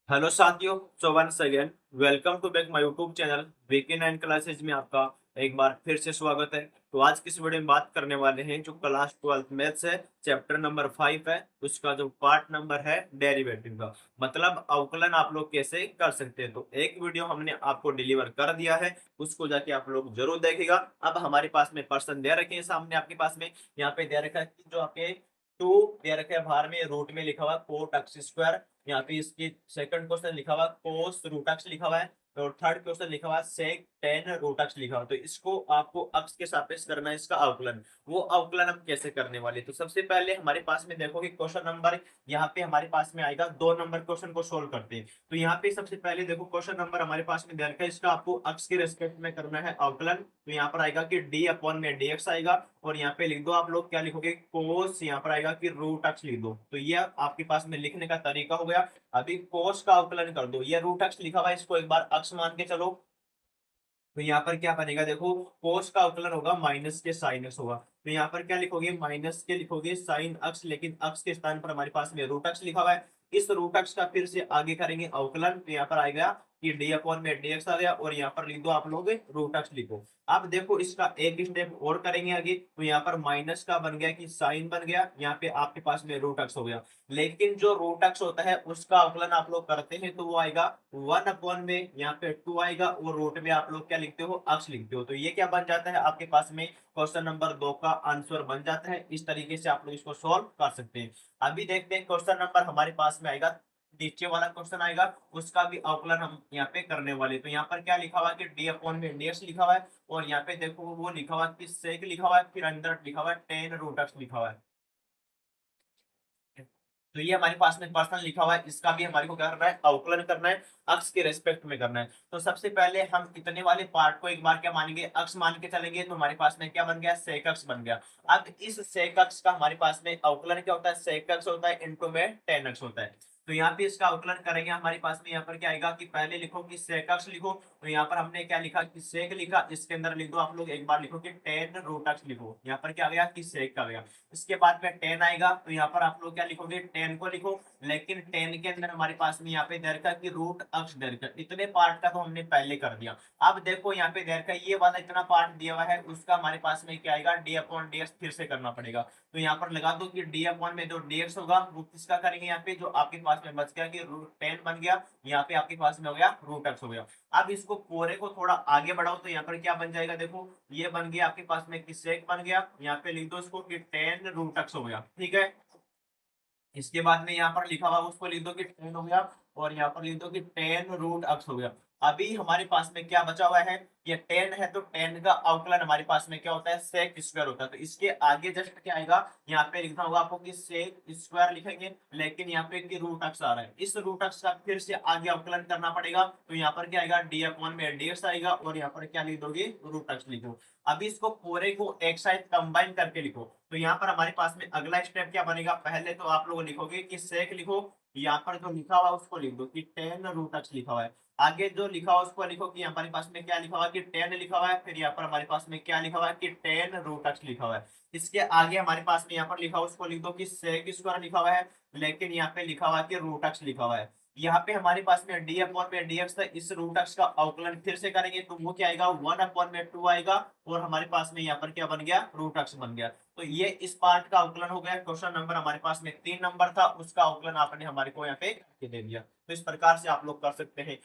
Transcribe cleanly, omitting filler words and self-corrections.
Hello साथियों, so once again welcome to back my YouTube channel weekend end classes में आपका एक बार फिर से स्वागत है। तो आज की इस वीडियो में बात करने वाले हैं जो क्लास 12 मैथ्स है, चैप्टर नंबर 5 है, उसका जो पार्ट नंबर है डेरिवेटिव का, मतलब अवकलन आप लोग कैसे कर सकते हैं। तो एक वीडियो हमने आपको डिलीवर कर दिया है, उसको जाके आप लोग जरूर देखेगा। अब हमारे पास में पर्सन दे रखे हैं सामने आपके पास में, यहाँ पे दे रखा है कि जो आपके टू दे रखे है बाहर में रूट में लिखा हुआ कोट एक्स स्क्वायर। यहाँ पे इसकी सेकंड क्वेश्चन लिखा हुआ कोस रूट एक्स लिखा हुआ है, और थर्ड क्वेश्चन लिखा हुआ सेक टेन रूट एक्स लिखा हुआ। तो इसको आपको अक्स के सापेक्ष करना है, इसका अवकलन। वो अवकलन हम कैसे करने वाले, तो सबसे पहले हमारे पास में देखो कि क्वेश्चन नंबर यहाँ पे हमारे पास में आएगा। 2 नंबर क्वेश्चन को सोल्व करते हैं। तो यहाँ पे सबसे पहले देखो क्वेश्चन नंबर हमारे पास में ध्यान का, इसका आपको अक्स के रेस्पेक्ट में करना है अवकलन। तो यहाँ पर आएगा कि डी अपॉन में डी एक्स आएगा, और यहाँ पे लिख दो आप लोग क्या लिखोगे, कोस यहाँ पर आएगा कि रूट एक्स लिख दो। तो ये आपके पास में लिखने का तरीका हो गया। अभी कोस का अवकलन कर दो, ये रूट एक्स लिखा हुआ है, इसको एक बार अक्स मान के चलो। तो यहाँ पर क्या बनेगा, देखो कोस का अवकलन होगा माइनस के साइन एक्स होगा। तो यहाँ पर क्या लिखोगे, माइनस के लिखोगे साइन एक्स, लेकिन एक्स के स्थान पर हमारे पास में रूट एक्स लिखा हुआ है। इस रूट एक्स का फिर से आगे करेंगे अवकलन, तो यहाँ पर आएगा कि डी अपॉन में डी एक्स आ गया, और यहाँ पर लिख दो आप लोग रूट एक्स लिखो। अब देखो इसका एक स्टेप और करेंगे आगे, तो यहाँ पर माइनस का बन गया कि साइन बन गया, यहाँ पे आपके पास में रूट एक्स हो गया। लेकिन जो रूट एक्स होता है उसका अवकलन आप लोग करते हैं तो वो आएगा 1 अपॉन में यहाँ पे 2 आएगा, और रूट में आप लोग क्या लिखते हो, अक्स लिखते हो। तो ये क्या बन जाता है आपके पास में, क्वेश्चन नंबर 2 का आंसर बन जाता है। इस तरीके से आप लोग इसको सॉल्व कर सकते हैं। अभी देखते हैं क्वेश्चन नंबर हमारे पास में आएगा, नीचे वाला क्वेश्चन आएगा, उसका भी अवकलन हम यहाँ पे करने वाले। तो यहाँ पर क्या लिखा हुआ है कि डी अपॉन में डी एक्स लिखा हुआ है, और यहाँ पे देखो वो लिखा हुआ है कि सेक लिखा हुआ है, फिर अंदर लिखा हुआ है टेन रूट एक्स लिखा हुआ है। तो ये हमारे पास में पर्सन लिखा हुआ है, इसका भी हमारे को क्या करना है, अवकलन करना है, अक्स के रेस्पेक्ट में करना है। तो सबसे पहले हम इतने वाले पार्ट को एक बार क्या मानेंगे, अक्स मान के चलेंगे। तो हमारे पास में क्या बन गया, सेक अक्स बन गया। अब इस सेक अक्स का हमारे पास में अवकलन क्या होता है, सेक अक्स होता है इंटू में टेन अक्स होता है। तो यहाँ पे इसका अवकलन करेंगे हमारे पास में, यहाँ पर क्या आएगा कि पहले लिखो कि सेक अक्स लिखो। तो यहाँ पर हमने क्या लिखा कि सेक लिखा, इसके अंदर लिख दो आप लोग एक बार लिखो कि टेन रूट अक्स लिखो। यहाँ पर क्या आ गया कि सेक का गया। इसके बाद में टेन आएगा, तो यहाँ पर आप लोग क्या लिखोगे, टेन को लिखो। लेकिन टेन के अंदर हमारे पास में यहाँ पे दर का कि रूट अक्स दर का, इतने पार्ट का तो हमने पहले कर दिया। अब देखो यहाँ पे दर का ये वाला इतना पार्ट दिया हुआ है, उसका हमारे पास में क्या आएगा, डी अपॉन डी एक्स फिर से करना पड़ेगा। तो यहाँ पर लगा दो कि डी अपॉन में जो डी एक्स होगा वो किसका करेंगे, यहाँ पे जो आपके पास में बच गया कि रूट टेन बन गया, यहाँ पे आपके पास में हो गया रूट एक्स हो गया। अब इसको पूरे को थोड़ा आगे बढ़ाओ, तो यहाँ पर क्या बन जाएगा, देखो ये बन गया आपके पास में कि सेक बन गया, यहाँ पे लिख दो इसको कि टेन रूट एक्स हो गया, ठीक है। इसके बाद में यहाँ पर लिखा हुआ उसको लिख दो कि टेन हो गया, और यहाँ पर लिख दो कि टेन रूट एक्स हो गया। अभी हमारे पास में क्या बचा हुआ है, ये टेन है, तो टेन का अवकलन हमारे पास में क्या होता है, सेक स्क्वायर होता है। तो इसके आगे जस्ट क्या आएगा, यहाँ पे लिखना होगा आपको कि सेक स्क्वायर लिखेंगे, लेकिन यहाँ पे कि रूट एक्स आ रहा है, इस रूट एक्स का फिर से आगे अवकलन करना पड़ेगा। तो यहाँ पर क्या आएगा, डी अपॉन में डी एक्स आएगा, और यहाँ पर क्या लिख दोगे, रूट एक्स लिखो। अभी इसको पूरे को एक साइड कंबाइन करके लिखो। तो यहाँ पर हमारे पास में अगला स्टेप क्या बनेगा, पहले तो आप लोग लिखोगे कि सेक लिखो, यहाँ पर जो लिखा हुआ है उसको लिख दो कि टेन रूट एक्स लिखा हुआ है। आगे जो लिखा हुआ उसको लिखो कि हमारे पास में क्या लिखा हुआ है कि टेन लिखा हुआ है, फिर यहाँ पर हमारे पास में क्या लिखा हुआ है कि टेन रूट एक्स लिखा हुआ है। इसके आगे हमारे पास में यहाँ पर लिखा हुआ उसको लिख दो कि सेक स्क्वायर लिखा हुआ है, लेकिन यहाँ पे लिखा हुआ है कि रूट एक्स लिखा हुआ है। यहाँ पे हमारे पास में डी अपॉन में डी एक्स था, इस रूट एक्स का अवकलन फिर से करेंगे तो वो क्या आएगा, 1/2 आएगा, और हमारे पास में यहाँ पर क्या बन गया, रूट एक्स बन गया। तो ये इस पार्ट का अवकलन हो गया। क्वेश्चन नंबर हमारे पास में 3 नंबर था, उसका अवकलन आपने हमारे को यहाँ पे दे दिया। तो इस प्रकार से आप लोग कर सकते हैं।